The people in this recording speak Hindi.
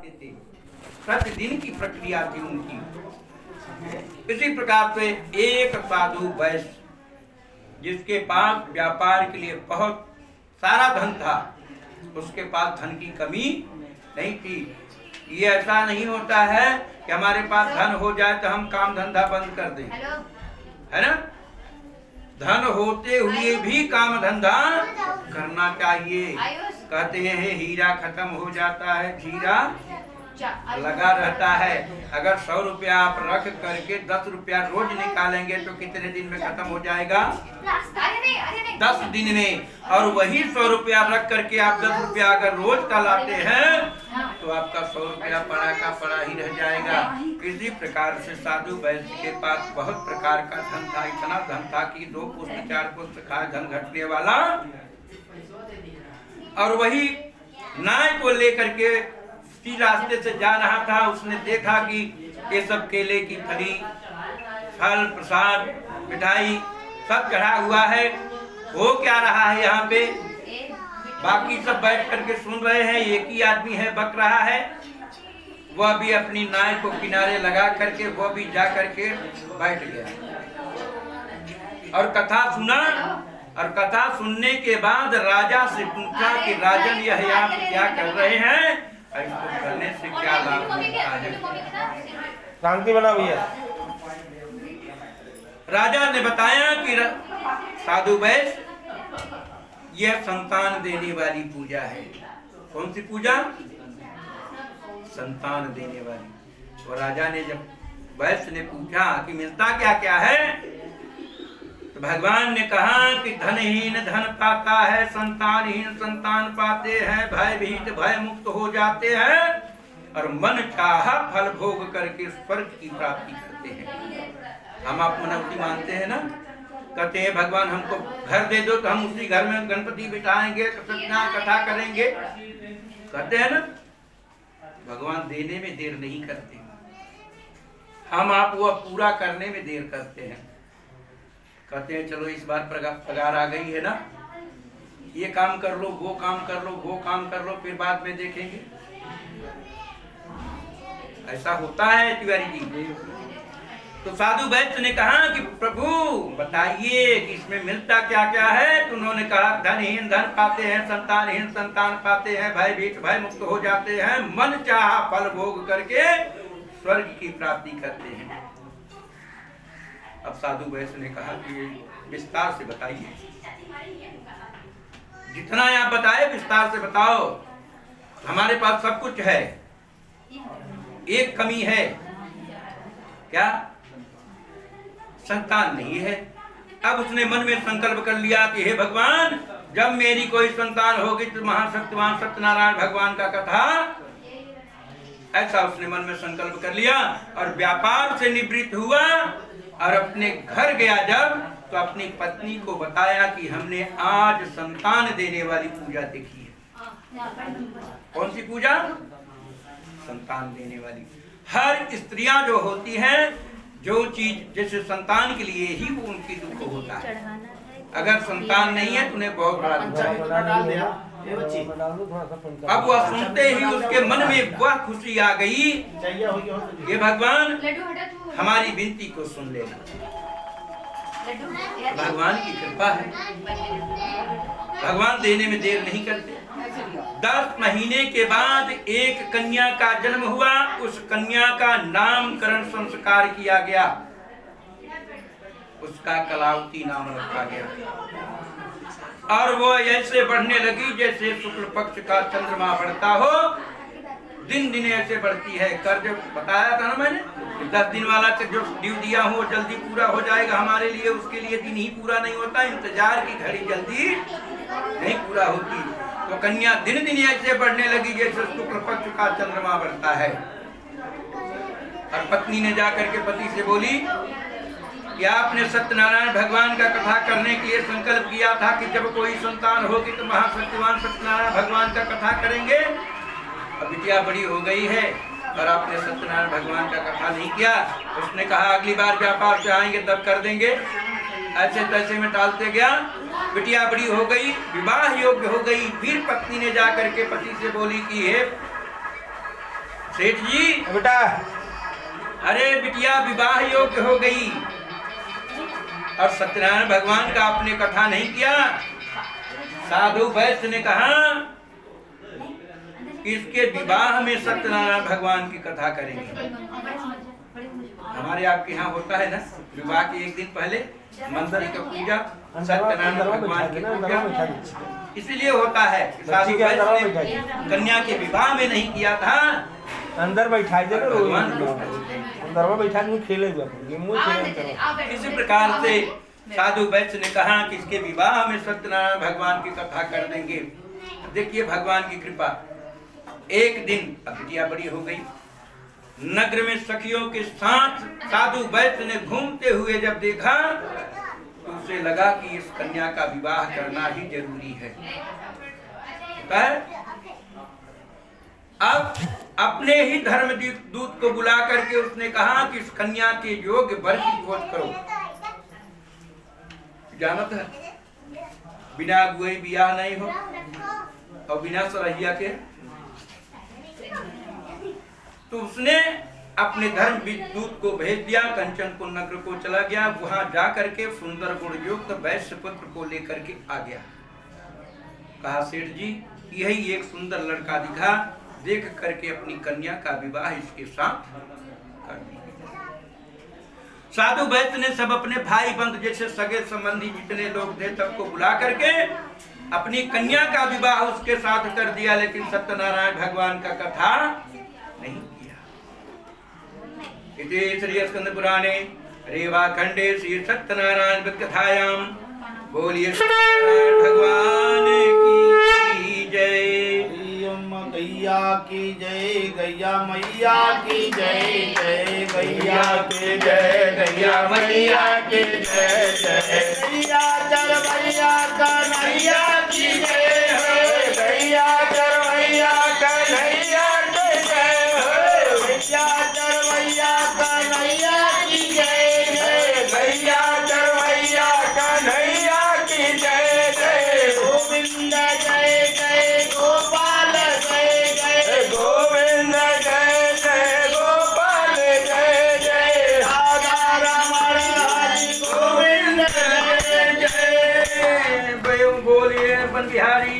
जाते थे, प्रतिदिन की प्रक्रिया थी उनकी। इसी प्रकार से एक साधु वैश्य जिसके पास व्यापार के लिए बहुत सारा धन था, उसके पास धन की कमी नहीं थी। ये ऐसा नहीं होता है कि हमारे पास धन हो जाए तो हम काम धंधा बंद कर दें, है ना। धन होते हुए भी काम धंधा करना चाहिए। कहते हैं हीरा खत्म हो जाता है, जीरा लगा रहता है। अगर 100 रुपया आप रख करके 10 रुपया रोज निकालेंगे तो कितने दिन में खत्म हो जाएगा? 10 दिन में। और वही 100 रुपया रख करके आप 10 रुपया अगर रोज का लाते हैं तो आपका 100 रुपया पड़ा का पड़ा ही रह जाएगा। इसी प्रकार से साधु वैश्य के पास बहुत प्रकार का धन था। इतना धन था कि 2 पुष्ट 4 पुष्ट खाए धन घटने वाला। और वही नाय को लेकर के रास्ते से जा रहा था। उसने देखा कि ये सब केले की फली, फल, प्रसाद, मिठाई सब चढ़ा हुआ है। हो क्या रहा है यहाँ पे? बाकी सब बैठ करके सुन रहे हैं। एक ही आदमी है बक रहा है। वह भी अपनी नाय को किनारे लगा करके वह भी जा करके बैठ गया और कथा सुना। और कथा सुनने के बाद राजा से पूछा कि राजन यह आप क्या कर रहे हैं? इसको करने से क्या लाभ मिलता है? शांति बना भैया। राजा ने बताया कि साधु वैश्य यह संतान देने वाली पूजा है। कौन सी पूजा? संतान देने वाली। और राजा ने जब वैश्य ने पूछा कि मिलता क्या क्या है, तो भगवान ने कहा कि धनहीन धन पाता है, संतानहीन संतान पाते हैं, भयभीत भय मुक्त हो जाते हैं और मन चाहा फल भोग करके स्वर्ग की प्राप्ति करते हैं। हम आप मनौती मानते हैं ना, कहते हैं भगवान हमको घर दे दो तो हम उसी घर में गणपति बिठाएंगे, सत्यनारायण कथा करेंगे, कहते हैं ना। भगवान देने में देर नहीं करते, हम आप वह पूरा करने में देर करते हैं। कहते हैं चलो इस बार पगार आ गई है ना, ये काम कर लो, वो काम कर लो, वो काम कर लो, फिर बाद में देखेंगे। ऐसा होता है तिवारी जी। तो साधु वैश्य ने कहा कि प्रभु बताइए कि इसमें मिलता क्या क्या है? तो उन्होंने कहा धनहीन धन पाते हैं, संतानहीन संतान पाते हैं, भयभीत भय मुक्त हो जाते हैं, मन चाहा फल भोग करके स्वर्ग की प्राप्ति करते हैं। अब साधु वैश्य ने कहा कि विस्तार से बताइए, जितना आप बताए विस्तार से बताओ। हमारे पास सब कुछ है, एक कमी है। क्या? संतान नहीं है। अब उसने मन में संकल्प कर लिया कि हे भगवान, जब मेरी कोई संतान होगी तो महाशक्तिमान सत्यनारायण भगवान का कथा, ऐसा उसने मन में संकल्प कर लिया। और व्यापार से निवृत्त हुआ और अपने घर गया जब, तो अपनी पत्नी को बताया कि हमने आज संतान देने वाली पूजा देखी है। कौन सी पूजा? संतान देने वाली। हर स्त्रियां जो होती हैं, जो चीज जैसे संतान के लिए ही वो उनकी दुख होता है। अगर संतान नहीं है तो उन्हें बहुत बड़ा दुख है। अब वह सुनते ही उसके मन में वह खुशी आ गई, ये भगवान हमारी विनती को सुन लेना। भगवान की कृपा है, भगवान देने में देर नहीं करते। 10 महीने के बाद एक कन्या का जन्म हुआ। उस कन्या का नामकरण संस्कार किया गया, उसका कलावती नाम रखा गया। और वो ऐसे बढ़ने लगी जैसे शुक्ल पक्ष का चंद्रमा बढ़ता हो, दिन दिन ऐसे बढ़ती है। कर जो बताया था ना मैंने, 10 दिन वाला जो ड्यू दिया हो जल्दी पूरा हो जाएगा हमारे लिए, उसके लिए दिन ही पूरा नहीं होता, इंतजार की घड़ी जल्दी नहीं पूरा होती। तो कन्या दिन दिन ऐसे बढ़ने लगी जैसे शुक्ल पक्ष का चंद्रमा बढ़ता है। और पत्नी ने जाकर के पति से बोली कि आपने सत्यनारायण भगवान का कथा करने के लिए संकल्प किया था कि जब कोई संतान होगी तो महाशक्तिमान सत्यनारायण भगवान का कथा करेंगे। अब बिटिया बड़ी हो गई है और आपने सत्यनारायण भगवान का कथा नहीं किया। उसने कहा अगली बार व्यापार से आएंगे तब कर देंगे। ऐसे तैसे में टालते गया। बिटिया बड़ी हो गई, विवाह योग्य हो गई। फिर पत्नी ने जाकर के पति से बोली कि हे सेठ जी बेटा अरे बिटिया विवाह योग्य हो गई और सत्यनारायण भगवान का आपने कथा नहीं किया। साधु वैश्य ने कहा इसके विवाह में सत्यनारायण भगवान की कथा करेंगे। हमारे आपके यहाँ होता है ना विवाह के एक दिन पहले मंदिर की पूजा सत्यनारायण भगवान की पूजा इसीलिए होता है। साधु वैश्य ने कन्या के विवाह में नहीं किया था। अंदर बैठा दे भगवान अंदर में बैठा के खेले इसी प्रकार से साधु वैश्य ने कहा कि इसके विवाह में सत्यनारायण भगवान की कथा कर देंगे। देखिए भगवान की कृपा। एक दिन अब बिटिया बड़ी हो गई, नगर में सखियों के साथ साधु वैश्य ने घूमते हुए जब देखा तो उसे लगा कि इस कन्या का विवाह करना ही जरूरी है। अब अपने ही धर्म दूत को बुला करके उसने कहा कि इस कन्या के योग्य वर की खोज करो। जानत है बिना गुए बियाह नहीं हो और बिना सरहिया के। तो उसने अपने धर्म दूत को भेज दिया, कंचनपुर नगर को चला गया। वहां जा करके सुंदर गुण युक्त वैश्य पुत्र को लेकर के आ गया। कहा सेठ जी यही एक सुंदर लड़का दिखा, देख करके अपनी कन्या का विवाह इसके साथ कर दीजिए। साधु वैश्य ने सब अपने भाई बंधु जैसे सगे संबंधी जितने लोग थे सबको बुला करके अपनी कन्या का विवाह उसके साथ कर दिया, लेकिन सत्यनारायण भगवान का कथा नहीं किया। इति श्री स्कंद पुराणे रेवा खंडे श्री सत्यनारायण कथायाम बोलिए सत्यनारायण भगवान की जय। गैया की जय, गैया मैया की जय, जय गैया की जय, गैया मैया की जय, जय गैया चरवैया कन्हैया की जय हो, गैया चरवैया कन्हैया की जय हो, गैया चरवैया कन्हैया की जय, जय गैया चरवैया कन्हैया की जय, जय गोविंद जय जय गोपाल गोविंद जय जय गोपाल जय जय राधा रमण हरि गोविंद जय जय। बोलिए बन बिहारी